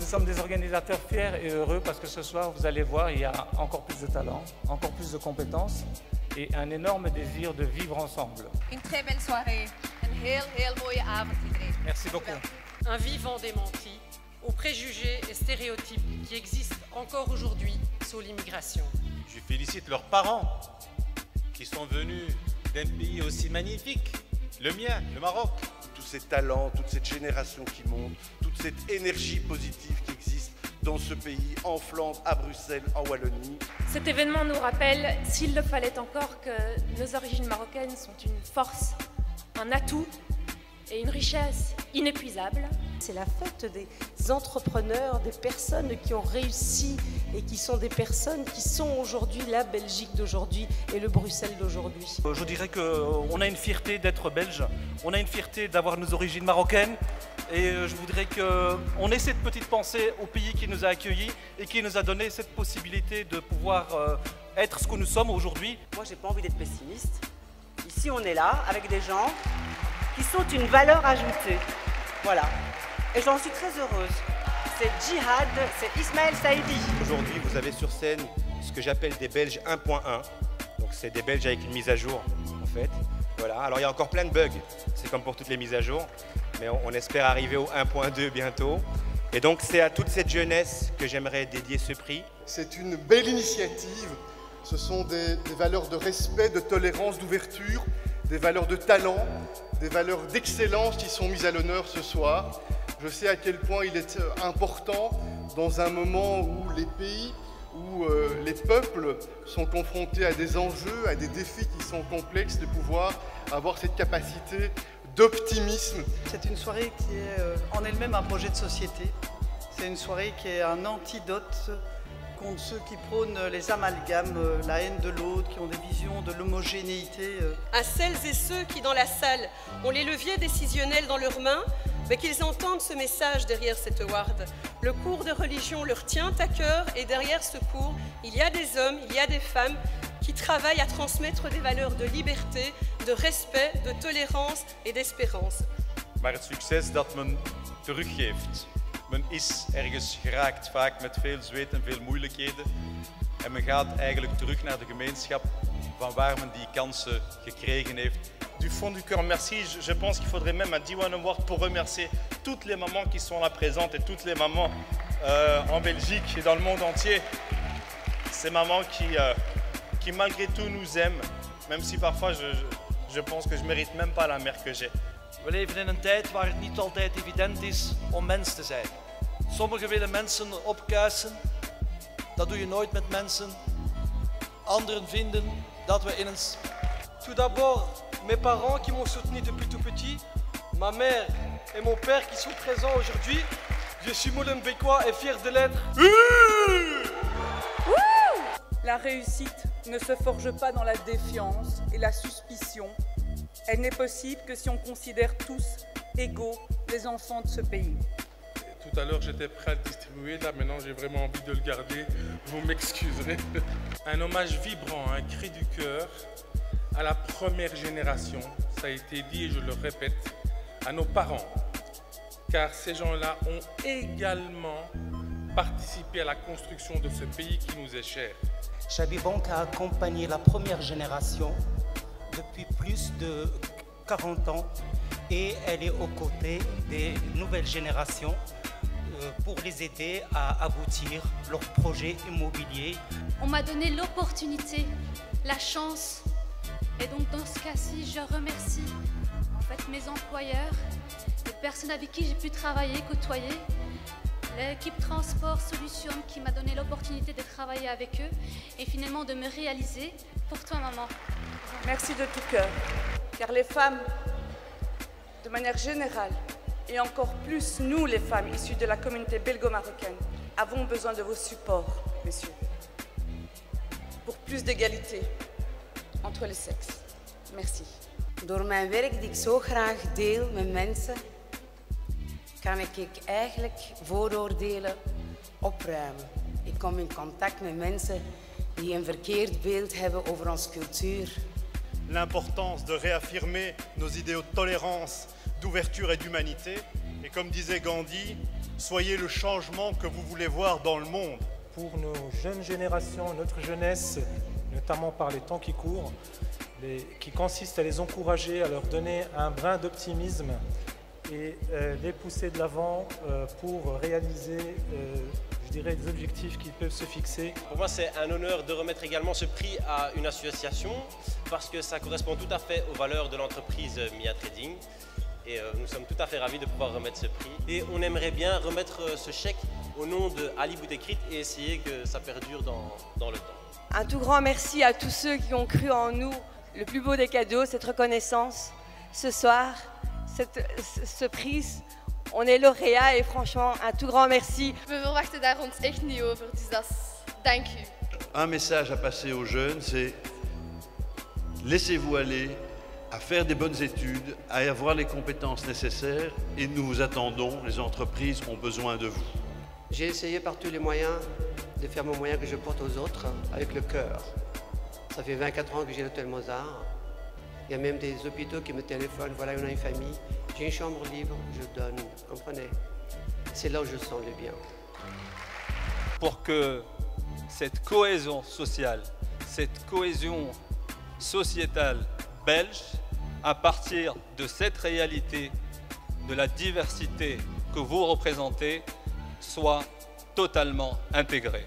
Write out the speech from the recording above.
sommes des organisateurs fiers et heureux parce que ce soir, vous allez voir, il y a encore plus de talent, encore plus de compétences et un énorme désir de vivre ensemble. Une très belle soirée. Een heel mooie avond iedereen. Merci beaucoup. Un vivant démenti aux préjugés et stéréotypes qui existent encore aujourd'hui sur l'immigration. Je félicite leurs parents qui sont venus d'un pays aussi magnifique, le mien, le Maroc. Tous ces talents, toute cette génération qui monte, toute cette énergie positive qui existe dans ce pays, en Flandre, à Bruxelles, en Wallonie. Cet événement nous rappelle, s'il le fallait encore, que nos origines marocaines sont une force, un atout et une richesse inépuisable. C'est la fête des entrepreneurs, des personnes qui ont réussi et qui sont des personnes qui sont aujourd'hui la Belgique d'aujourd'hui et le Bruxelles d'aujourd'hui. Je dirais qu'on a une fierté d'être belge, on a une fierté d'avoir nos origines marocaines et je voudrais qu'on ait cette petite pensée au pays qui nous a accueillis et qui nous a donné cette possibilité de pouvoir être ce que nous sommes aujourd'hui. Moi, j'ai pas envie d'être pessimiste. Ici, on est là avec des gens qui sont une valeur ajoutée. Voilà. Et j'en suis très heureuse. C'est Djihad, c'est Ismaël Saïdi. Aujourd'hui, vous avez sur scène ce que j'appelle des Belges 1.1. Donc c'est des Belges avec une mise à jour, en fait. Voilà. Alors il y a encore plein de bugs, c'est comme pour toutes les mises à jour, mais on espère arriver au 1.2 bientôt. Et donc c'est à toute cette jeunesse que j'aimerais dédier ce prix. C'est une belle initiative. Ce sont des valeurs de respect, de tolérance, d'ouverture, des valeurs de talent, des valeurs d'excellence qui sont mises à l'honneur ce soir. Je sais à quel point il est important, dans un moment où les pays, où les peuples sont confrontés à des enjeux, à des défis qui sont complexes, de pouvoir avoir cette capacité d'optimisme. C'est une soirée qui est en elle-même un projet de société. C'est une soirée qui est un antidote contre ceux qui prônent les amalgames, la haine de l'autre, qui ont des visions de l'homogénéité. À celles et ceux qui, dans la salle, ont les leviers décisionnels dans leurs mains, mais qu'ils entendent ce message derrière cette award. Le cours de religion leur tient à cœur et derrière ce cours, il y a des hommes, il y a des femmes qui travaillent à transmettre des valeurs de liberté, de respect, de tolérance et d'espérance. Maar het succes dat men teruggeeft. Men is ergens geraakt, vaak met veel zweet en veel moeilijkheden. En men gaat eigenlijk terug naar de gemeenschap van waar men die kansen gekregen heeft. Du fond du cœur, merci. Je pense qu'il faudrait même un Diwan Award pour remercier toutes les mamans qui sont là présentes et toutes les mamans en Belgique et dans le monde entier. Ces mamans qui malgré tout nous aiment, même si parfois je pense que je mérite même pas la mère que j'ai. We leven in een tijd waar het niet altijd evident is om mens te zijn. Sommigen willen mensen opkuisen. Dat doe je nooit met mensen. Anderen vinden dat we in een... Tout d'abord, mes parents qui m'ont soutenu depuis tout petit, ma mère et mon père qui sont présents aujourd'hui. Je suis Molenbeekois et fier de l'être. La réussite ne se forge pas dans la défiance et la suspicion. Elle n'est possible que si on considère tous égaux les enfants de ce pays. Tout à l'heure, j'étais prêt à le distribuer. Là, maintenant, j'ai vraiment envie de le garder. Vous m'excuserez. Un hommage vibrant, un cri du cœur à la première génération. Ça a été dit et je le répète, à nos parents. Car ces gens-là ont également participé à la construction de ce pays qui nous est cher. Chabi Bank a accompagné la première génération depuis plus de 40 ans et elle est aux côtés des nouvelles générations pour les aider à aboutir leurs projets immobiliers. On m'a donné l'opportunité, la chance et donc dans ce cas-ci je remercie en fait mes employeurs, les personnes avec qui j'ai pu travailler, côtoyer, l'équipe Transport Solutions qui m'a donné l'opportunité de travailler avec eux et finalement de me réaliser pour toi maman. Merci de tout cœur, car les femmes, de manière générale, et encore plus nous les femmes issues de la communauté belgo-marocaine, avons besoin de vos supports, messieurs, pour plus d'égalité entre les sexes. Merci. Door mijn werk die ik zo graag deel met mensen, kan ik eigenlijk vooroordelen opruimen. Ik kom in contact met mensen die een verkeerd beeld hebben over onze cultuur. L'importance de réaffirmer nos idéaux de tolérance, d'ouverture et d'humanité. Et comme disait Gandhi, soyez le changement que vous voulez voir dans le monde. Pour nos jeunes générations, notre jeunesse, notamment par les temps qui courent, qui consiste à les encourager, à leur donner un brin d'optimisme et les pousser de l'avant pour réaliser, je dirais, des objectifs qu'ils peuvent se fixer. Pour moi, c'est un honneur de remettre également ce prix à une association parce que ça correspond tout à fait aux valeurs de l'entreprise Mia Trading. Et nous sommes tout à fait ravis de pouvoir remettre ce prix. Et on aimerait bien remettre ce chèque au nom de Ali Boudekrit et essayer que ça perdure dans le temps. Un tout grand merci à tous ceux qui ont cru en nous. Le plus beau des cadeaux, cette reconnaissance. Ce soir, ce prix, on est lauréat et franchement, un tout grand merci. We verwachten daar ons echt niet over, dus dat is dank u. Un message à passer aux jeunes, c'est laissez-vous aller à faire des bonnes études, à avoir les compétences nécessaires et nous vous attendons, les entreprises ont besoin de vous. J'ai essayé par tous les moyens de faire mon moyen que je porte aux autres avec le cœur. Ça fait 24 ans que j'ai l'hôtel Mozart. Il y a même des hôpitaux qui me téléphonent, voilà, on a une famille. J'ai une chambre libre, je donne, comprenez? C'est là où je sens le bien. Pour que cette cohésion sociale, cette cohésion sociétale belge, à partir de cette réalité de la diversité que vous représentez, soit totalement intégrée.